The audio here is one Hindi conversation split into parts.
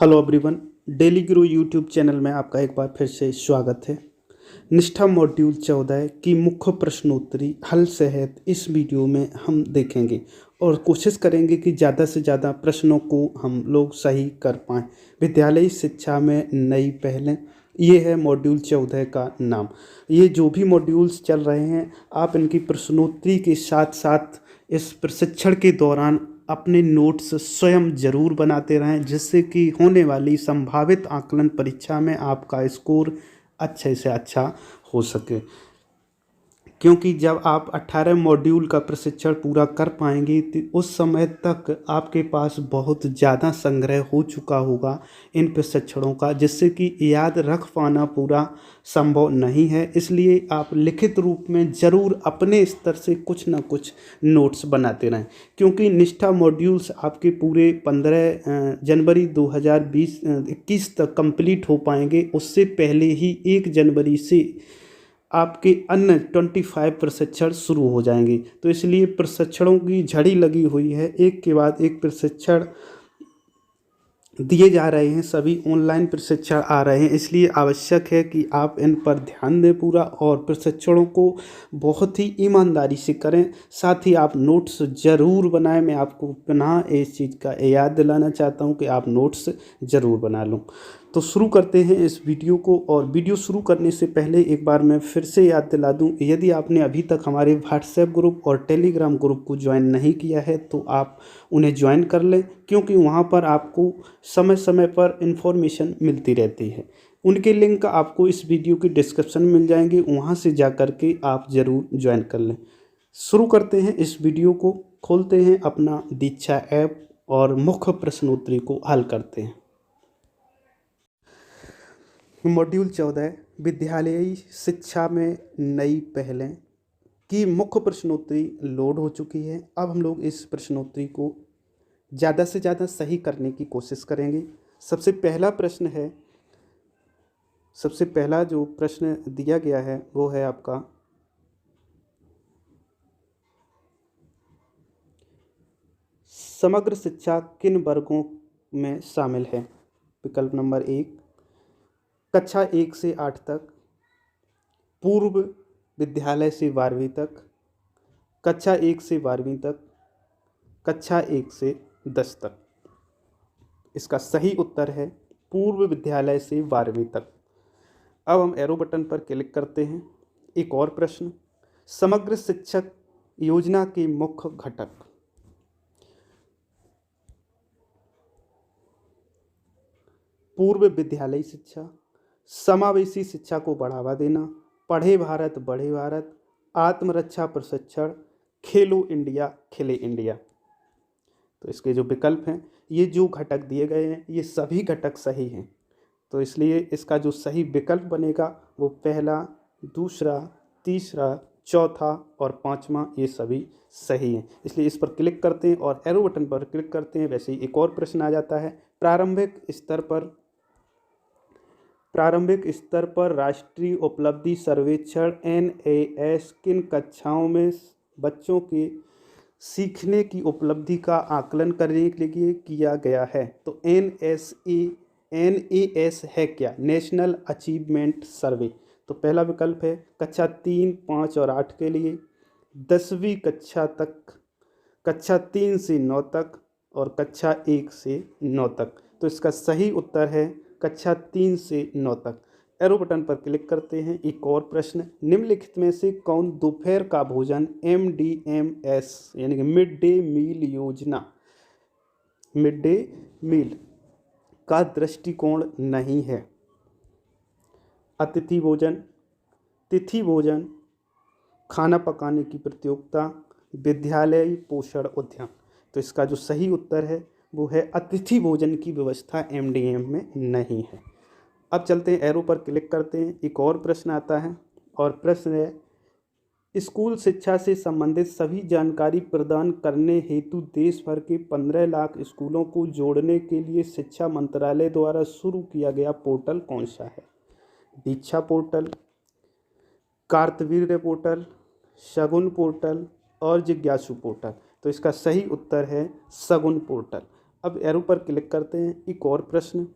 हेलो एवरीवन, डेली गुरु यूट्यूब चैनल में आपका एक बार फिर से स्वागत है। निष्ठा मॉड्यूल 14 की मुख्य प्रश्नोत्तरी हल सहित इस वीडियो में हम देखेंगे और कोशिश करेंगे कि ज़्यादा से ज़्यादा प्रश्नों को हम लोग सही कर पाएँ। विद्यालयी शिक्षा में नई पहलें, ये है मॉड्यूल 14 का नाम। ये जो भी मॉड्यूल्स चल रहे हैं, आप इनकी प्रश्नोत्तरी के साथ साथ इस प्रशिक्षण के दौरान अपने नोट्स स्वयं जरूर बनाते रहें, जिससे कि होने वाली संभावित आकलन परीक्षा में आपका स्कोर अच्छे से अच्छा हो सके। क्योंकि जब आप 18 मॉड्यूल का प्रशिक्षण पूरा कर पाएंगे तो उस समय तक आपके पास बहुत ज़्यादा संग्रह हो चुका होगा इन प्रशिक्षणों का, जिससे कि याद रख पाना पूरा संभव नहीं है। इसलिए आप लिखित रूप में ज़रूर अपने स्तर से कुछ ना कुछ नोट्स बनाते रहें, क्योंकि निष्ठा मॉड्यूल्स आपके पूरे 15 जनवरी 2021 तक कंप्लीट हो पाएंगे। उससे पहले ही 1 जनवरी से आपके अन्य 25 प्रशिक्षण शुरू हो जाएंगे। तो इसलिए प्रशिक्षणों की झड़ी लगी हुई है, एक के बाद एक प्रशिक्षण दिए जा रहे हैं, सभी ऑनलाइन प्रशिक्षण आ रहे हैं। इसलिए आवश्यक है कि आप इन पर ध्यान दें पूरा और प्रशिक्षणों को बहुत ही ईमानदारी से करें। साथ ही आप नोट्स ज़रूर बनाएं। मैं आपको पुनः इस चीज़ का याद दिलाना चाहता हूं कि आप नोट्स ज़रूर बना लो। तो शुरू करते हैं इस वीडियो को, और वीडियो शुरू करने से पहले एक बार मैं फिर से याद दिला दूं, यदि आपने अभी तक हमारे व्हाट्सएप ग्रुप और टेलीग्राम ग्रुप को ज्वाइन नहीं किया है तो आप उन्हें ज्वाइन कर लें, क्योंकि वहां पर आपको समय समय पर इन्फॉर्मेशन मिलती रहती है। उनके लिंक आपको इस वीडियो की डिस्क्रिप्शन में मिल जाएंगे, वहां से जा कर के आप ज़रूर ज्वाइन कर लें। शुरू करते हैं इस वीडियो को, खोलते हैं अपना दीक्षा ऐप और मुख्य प्रश्नोत्तरी को हल करते हैं। मॉड्यूल 14 विद्यालयी शिक्षा में नई पहलें की मुख्य प्रश्नोत्तरी लोड हो चुकी है। अब हम लोग इस प्रश्नोत्तरी को ज़्यादा से ज़्यादा सही करने की कोशिश करेंगे। सबसे पहला जो प्रश्न दिया गया है वो है आपका, समग्र शिक्षा किन वर्गों में शामिल है। विकल्प नंबर 1, कक्षा 1 से 8 तक, पूर्व विद्यालय से 12वीं तक, कक्षा 1 से 12वीं तक, कक्षा 1 से 10 तक। इसका सही उत्तर है पूर्व विद्यालय से 12वीं तक। अब हम एरो बटन पर क्लिक करते हैं। एक और प्रश्न, समग्र शिक्षक योजना के मुख्य घटक। पूर्व विद्यालयी शिक्षा, समावेशी शिक्षा को बढ़ावा देना, पढ़े भारत बढ़े भारत, आत्मरक्षा प्रशिक्षण, खेलो इंडिया खिले इंडिया। तो इसके जो विकल्प हैं, ये जो घटक दिए गए हैं, ये सभी घटक सही हैं। तो इसलिए इसका जो सही विकल्प बनेगा वो पहला, दूसरा, तीसरा, चौथा और पांचवा, ये सभी सही हैं। इसलिए इस पर क्लिक करते हैं और एरो बटन पर क्लिक करते हैं। वैसे ही एक और प्रश्न आ जाता है, प्रारंभिक स्तर पर राष्ट्रीय उपलब्धि सर्वेक्षण NAS किन कक्षाओं में बच्चों के सीखने की उपलब्धि का आकलन करने के लिए किया गया है। तो NAS है क्या? नेशनल अचीवमेंट सर्वे। तो पहला विकल्प है कक्षा 3, 5 और 8 के लिए, 10वीं कक्षा तक, कक्षा 3 से 9 तक और कक्षा 1 से 9 तक। तो इसका सही उत्तर है कक्षा 3 से 9 तक। एरो बटन पर क्लिक करते हैं। एक और प्रश्न, निम्नलिखित में से कौन दोपहर का भोजन MDMS यानी कि मिड डे मील योजना, मिड डे मील का दृष्टिकोण नहीं है? अतिथि भोजन, तिथि भोजन, खाना पकाने की प्रतियोगिता, विद्यालय पोषण उद्यान। तो इसका जो सही उत्तर है वो है अतिथि भोजन की व्यवस्था MDM में नहीं है। अब चलते हैं, एरो पर क्लिक करते हैं। एक और प्रश्न आता है और प्रश्न है, स्कूल शिक्षा से संबंधित सभी जानकारी प्रदान करने हेतु देश भर के 15 लाख स्कूलों को जोड़ने के लिए शिक्षा मंत्रालय द्वारा शुरू किया गया पोर्टल कौन सा है? दीक्षा पोर्टल, कार्तवीर्य पोर्टल, शगुन पोर्टल और जिज्ञासु पोर्टल। तो इसका सही उत्तर है शगुन पोर्टल। अब एरो पर क्लिक करते हैं। एक और प्रश्न,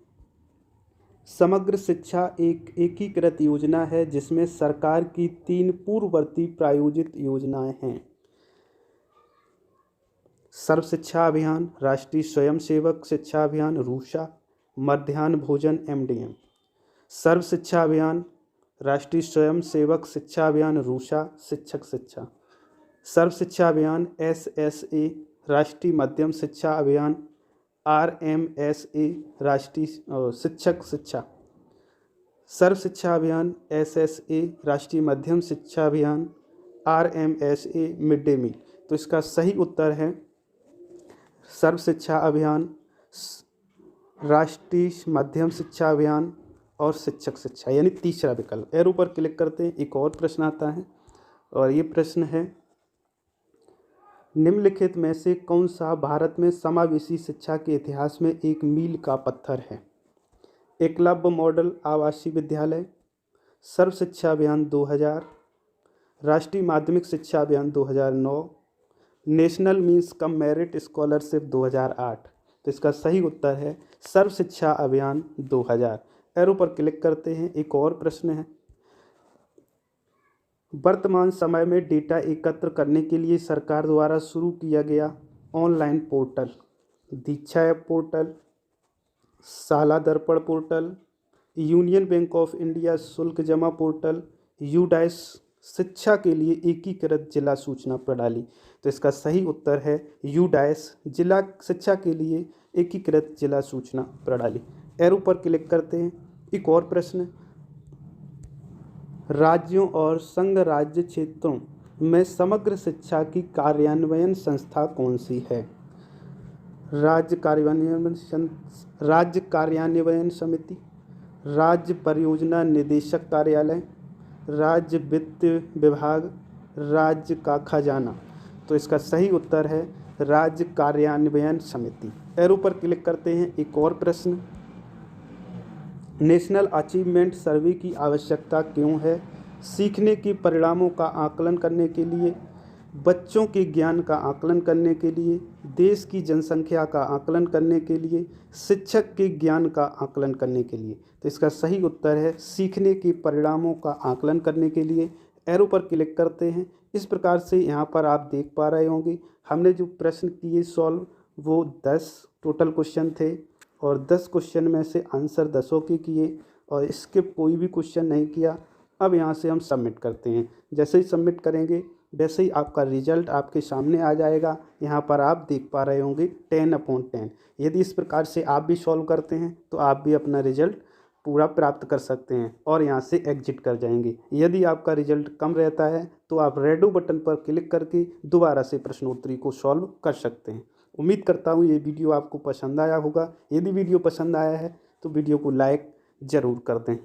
समग्र शिक्षा एक एकीकृत योजना है जिसमें सरकार की 3 पूर्ववर्ती प्रायोजित योजनाएं हैं। सर्व शिक्षा अभियान, राष्ट्रीय स्वयंसेवक शिक्षा अभियान रूसा, मध्याह्न भोजन MDM। सर्व शिक्षा अभियान, राष्ट्रीय स्वयंसेवक शिक्षा अभियान रूसा, शिक्षक शिक्षा। सर्व शिक्षा अभियान SSA, राष्ट्रीय मध्यम शिक्षा अभियान RMSA, राष्ट्रीय शिक्षक शिक्षा। सर्व शिक्षा अभियान SSA, राष्ट्रीय मध्यम शिक्षा अभियान RMSA, मिड डे मील। तो इसका सही उत्तर है सर्व शिक्षा अभियान, राष्ट्रीय मध्यम शिक्षा अभियान और शिक्षक शिक्षा, यानी तीसरा विकल्प। एरो पर क्लिक करते हैं। एक और प्रश्न आता है और ये प्रश्न है, निम्नलिखित में से कौन सा भारत में समावेशी शिक्षा के इतिहास में एक मील का पत्थर है? एकलव्य मॉडल आवासीय विद्यालय, सर्व शिक्षा अभियान 2000, राष्ट्रीय माध्यमिक शिक्षा अभियान 2009, national means cum merit scholarship 2008। तो इसका सही उत्तर है सर्व शिक्षा अभियान 2000। एरो पर क्लिक करते हैं। एक और प्रश्न है, वर्तमान समय में डेटा एकत्र करने के लिए सरकार द्वारा शुरू किया गया ऑनलाइन पोर्टल दीक्षा ऐप पोर्टल, शाला दर्पण portal, union bank of India शुल्क जमा पोर्टल, यूडाइस शिक्षा के लिए एकीकृत जिला सूचना प्रणाली। तो इसका सही उत्तर है यूडाइस, जिला शिक्षा के लिए एकीकृत जिला सूचना प्रणाली। एरो पर क्लिक करते हैं। एक और प्रश्न, राज्यों और संघ राज्य क्षेत्रों में समग्र शिक्षा की कार्यान्वयन संस्था कौन सी है? राज्य कार्यान्वयन समिति, राज्य परियोजना निदेशक कार्यालय, राज्य वित्त विभाग, राज्य का खजाना। तो इसका सही उत्तर है राज्य कार्यान्वयन समिति। एरो पर क्लिक करते हैं। एक और प्रश्न, नेशनल अचीवमेंट सर्वे की आवश्यकता क्यों है? सीखने के परिणामों का आकलन करने के लिए, बच्चों के ज्ञान का आकलन करने के लिए, देश की जनसंख्या का आकलन करने के लिए, शिक्षक के ज्ञान का आकलन करने के लिए। तो इसका सही उत्तर है सीखने के परिणामों का आकलन करने के लिए। एरो पर क्लिक करते हैं। इस प्रकार से यहाँ पर आप देख पा रहे होंगे हमने जो प्रश्न किए सॉल्व वो 10 टोटल क्वेश्चन थे और 10 क्वेश्चन में से आंसर 10 के किए और स्किप कोई भी क्वेश्चन नहीं किया। अब यहाँ से हम सबमिट करते हैं। जैसे ही सबमिट करेंगे वैसे ही आपका रिजल्ट आपके सामने आ जाएगा। यहाँ पर आप देख पा रहे होंगे 10/10। यदि इस प्रकार से आप भी सॉल्व करते हैं तो आप भी अपना रिजल्ट पूरा प्राप्त कर सकते हैं और यहाँ से एग्जिट कर जाएंगे। यदि आपका रिजल्ट कम रहता है तो आप रेडो बटन पर क्लिक करके दोबारा से प्रश्नोत्तरी को सॉल्व कर सकते हैं। उम्मीद करता हूँ ये वीडियो आपको पसंद आया होगा। यदि वीडियो पसंद आया है तो वीडियो को लाइक ज़रूर कर दें।